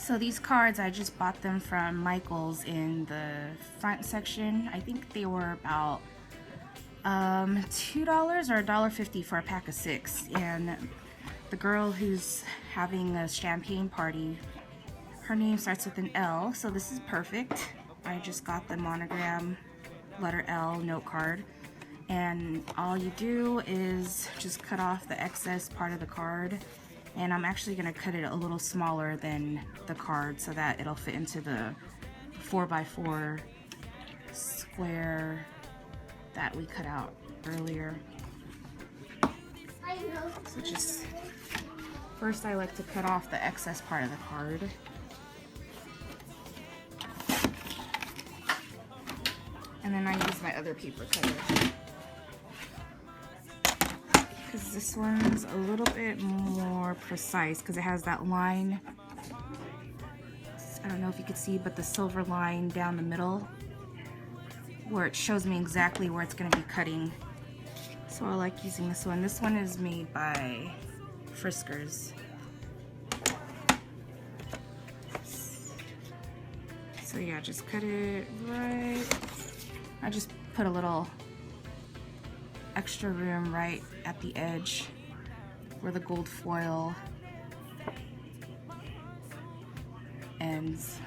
So these cards, I just bought them from Michael's in the front section. I think they were about $2 or $1.50 for a pack of 6. And the girl who's having a champagne party, her name starts with an L, so this is perfect. I just got the monogram letter L note card, and all you do is just cut off the excess part of the card, and I'm actually going to cut it a little smaller than the card so that it'll fit into the 4x4 square that we cut out earlier. So just first, I like to cut off the excess part of the card. And then I use my other paper cutter, because this one's a little bit more precise because it has that line. I don't know if you could see, but the silver line down the middle where it shows me exactly where it's going to be cutting. So I like using this one. This one is made by Friskers. So yeah, just cut it right. I just put a little extra room right at the edge where the gold foil ends.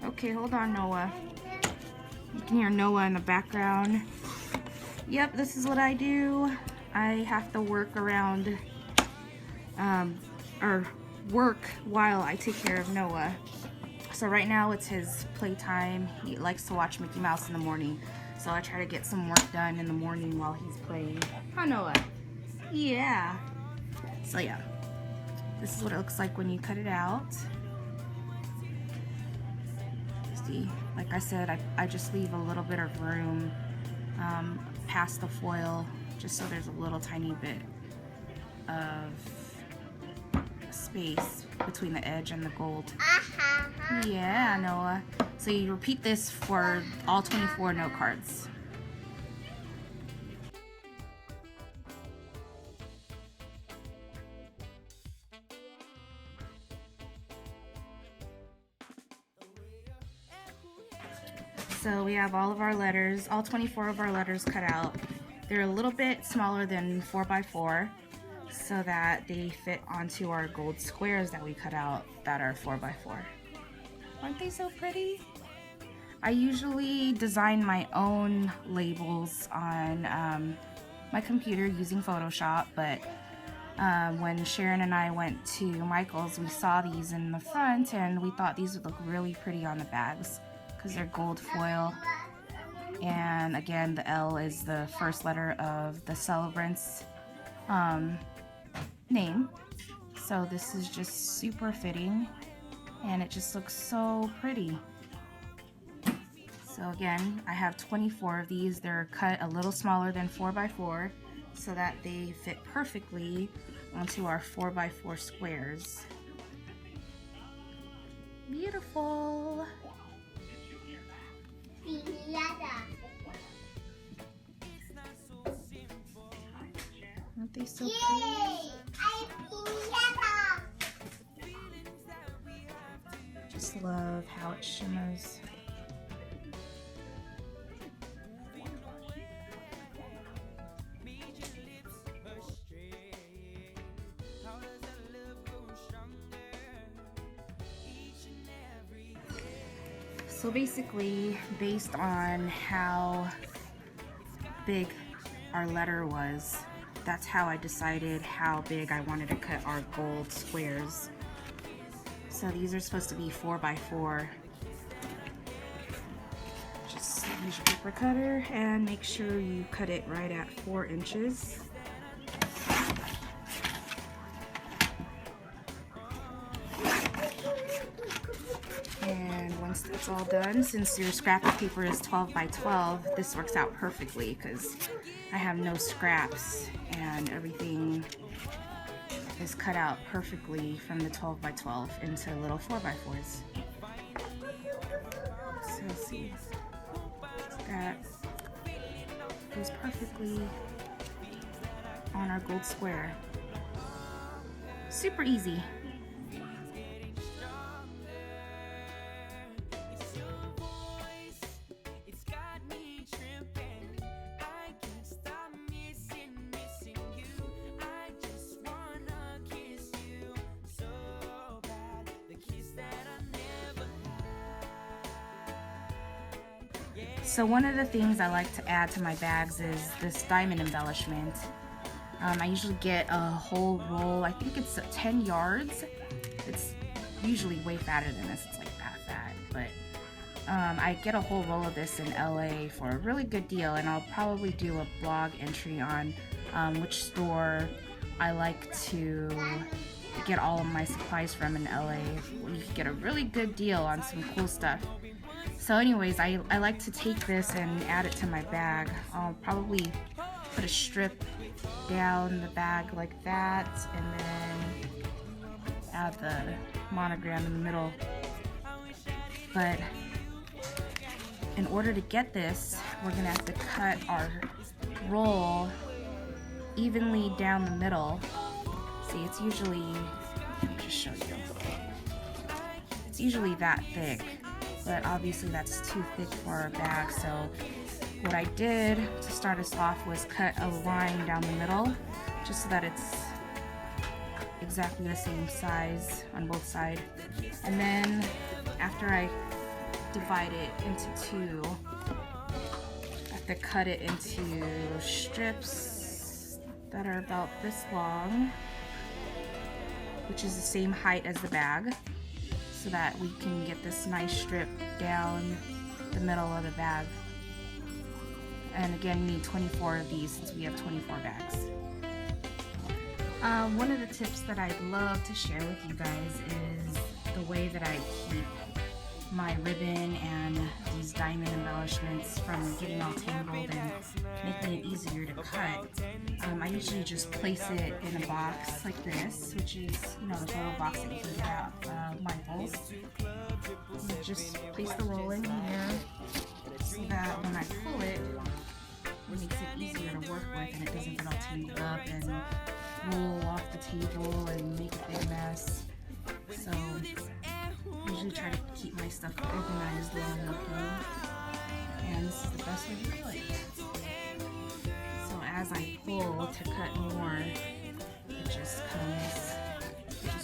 Okay, hold on, Noah. You can hear Noah in the background. Yep, this is what I do. I have to work around, or work while I take care of Noah. So right now it's his playtime. He likes to watch Mickey Mouse in the morning. So I try to get some work done in the morning while he's playing. Huh, Noah? Yeah. So yeah, this is what it looks like when you cut it out. See, like I said, I just leave a little bit of room past the foil, just so there's a little tiny bit of space between the edge and the gold. Yeah, Noah. So you repeat this for all 24 note cards. So we have all of our letters, all 24 of our letters cut out. They're a little bit smaller than 4x4 so that they fit onto our gold squares that we cut out that are 4x4. Aren't they so pretty? I usually design my own labels on my computer using Photoshop, but when Sharon and I went to Michael's, we saw these in the front and we thought these would look really pretty on the bags, because they're gold foil, and again the L is the first letter of the celebrant's name. So this is just super fitting and it just looks so pretty. So again, I have 24 of these. They're cut a little smaller than 4x4 so that they fit perfectly onto our 4x4 squares. Beautiful. Aren't they so pretty? Just love how it shimmers. So basically, based on how big our letter was, that's how I decided how big I wanted to cut our gold squares. So these are supposed to be 4x4. Just use your paper cutter and make sure you cut it right at 4 inches. And once that's all done, since your scrap paper is 12x12, this works out perfectly because I have no scraps and everything is cut out perfectly from the 12x12 into little 4x4s. So see, that goes perfectly on our gold square. Super easy. So one of the things I like to add to my bags is this diamond embellishment. I usually get a whole roll, I think it's 10 yards. It's usually way fatter than this, it's like that fat. But I get a whole roll of this in LA for a really good deal, and I'll probably do a blog entry on which store I like to get all of my supplies from in LA. You can get a really good deal on some cool stuff. So anyways, I like to take this and add it to my bag. I'll probably put a strip down the bag like that, and then add the monogram in the middle. But in order to get this, we're gonna have to cut our roll evenly down the middle. See, it's usually, let me just show you. It's usually that thick, but obviously that's too thick for our bag. So what I did to start us off was cut a line down the middle, just so that it's exactly the same size on both sides. And then after I divide it into two, I have to cut it into strips that are about this long, which is the same height as the bag, so that we can get this nice strip down the middle of the bag. And again, we need 24 of these since we have 24 bags. One of the tips that I'd love to share with you guys is the way that I keep my ribbon and these diamond embellishments from getting all tangled and making it easier to cut. I usually just place it in a box like this, which is, you know, the little box that you can get out Michael's. You just place the roll in here so that when I pull it, it makes it easier to work with and it doesn't get all tangled up and roll off the table and make a big mess. So I usually try to keep my stuff organized long enough, and this is the best way to do it. So as I pull to cut more, it just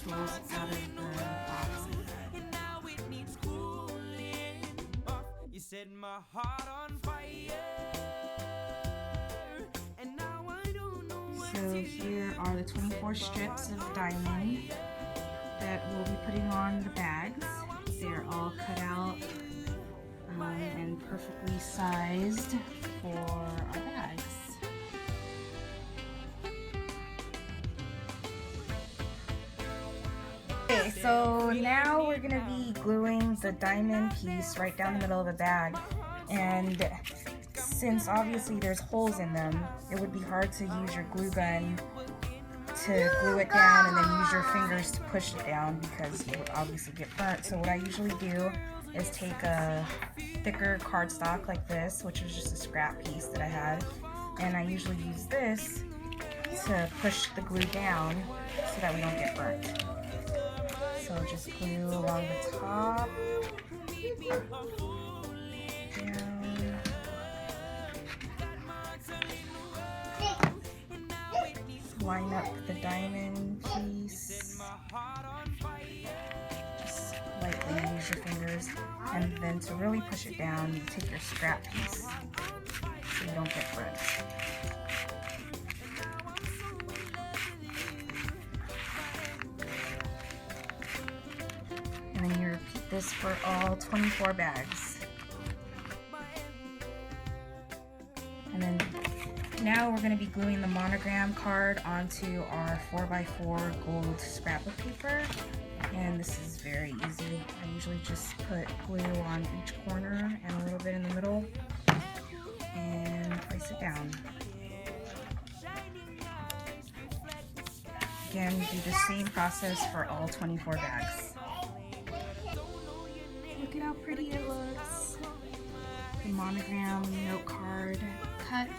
rolls out of the box. You set my heart on fire. So here are the 24 strips of diamond that we'll be putting on the bags. They're all cut out and perfectly sized for our bags. Okay, so now we're going to be gluing the diamond piece right down the middle of the bag, and since obviously there's holes in them, it would be hard to use your glue gun to glue it down and then use your fingers to push it down because you would obviously get burnt. So what I usually do is take a thicker cardstock like this, which is just a scrap piece that I had, and I usually use this to push the glue down so that we don't get burnt. So just glue along the top, down. Line up the diamond piece, just lightly use your fingers, and then to really push it down, you take your scrap piece so you don't get burnt. And then you repeat this for all 24 bags. And then now we're going to be gluing the monogram card onto our 4x4 gold scrapbook paper, and this is very easy. I usually just put glue on each corner and a little bit in the middle and place it down. Again, do the same process for all 24 bags. Look at how pretty it looks. monogram note card cut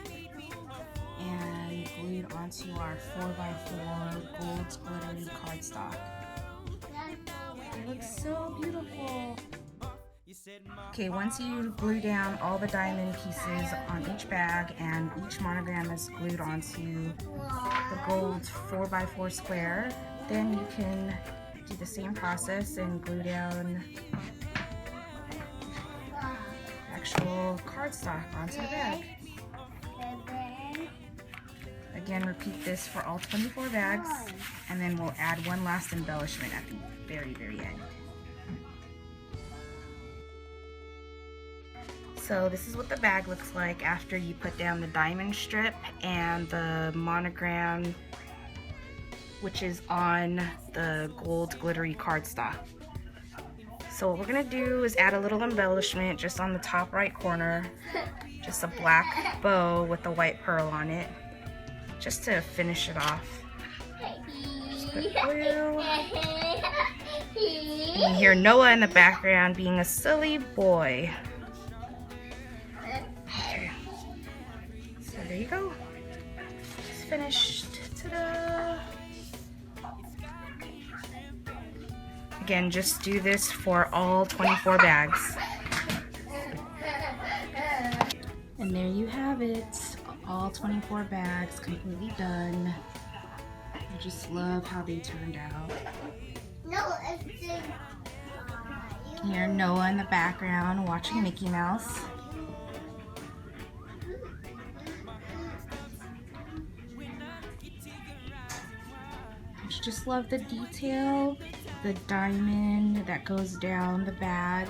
and glued onto our 4x4 gold glittery cardstock. It looks so beautiful. Okay, once you glue down all the diamond pieces on each bag and each monogram is glued onto the gold 4x4 square, then you can do the same process and glue down actual cardstock onto the bag. Again, repeat this for all 24 bags, and then we'll add one last embellishment at the very, very end. So this is what the bag looks like after you put down the diamond strip and the monogram, which is on the gold glittery cardstock. So what we're gonna do is add a little embellishment just on the top right corner, just a black bow with a white pearl on it, just to finish it off. Just put glue. And you hear Noah in the background being a silly boy. Okay, so there you go. It's finished. Ta-da! Again, just do this for all 24 bags. And there you have it. All 24 bags completely done. I just love how they turned out. You can hear Noah in the background watching Mickey Mouse. I just love the detail, the diamond that goes down the bag,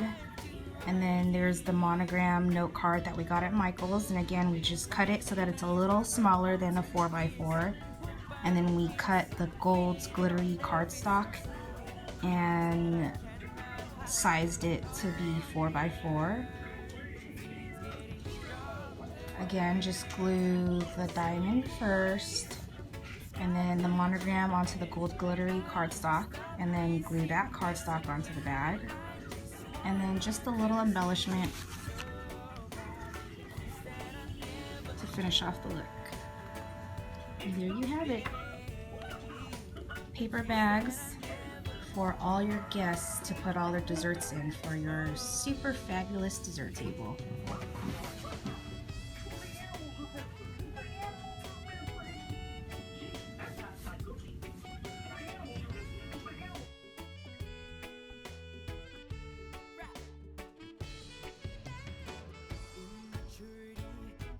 and then there's the monogram note card that we got at Michael's, and again we just cut it so that it's a little smaller than a 4x4, and then we cut the gold glittery cardstock and sized it to be 4x4. Again, just glue the diamond first, and then the monogram onto the gold glittery cardstock, and then glue that cardstock onto the bag, and then just a little embellishment to finish off the look. And there you have it. Paper bags for all your guests to put all their desserts in for your super fabulous dessert table.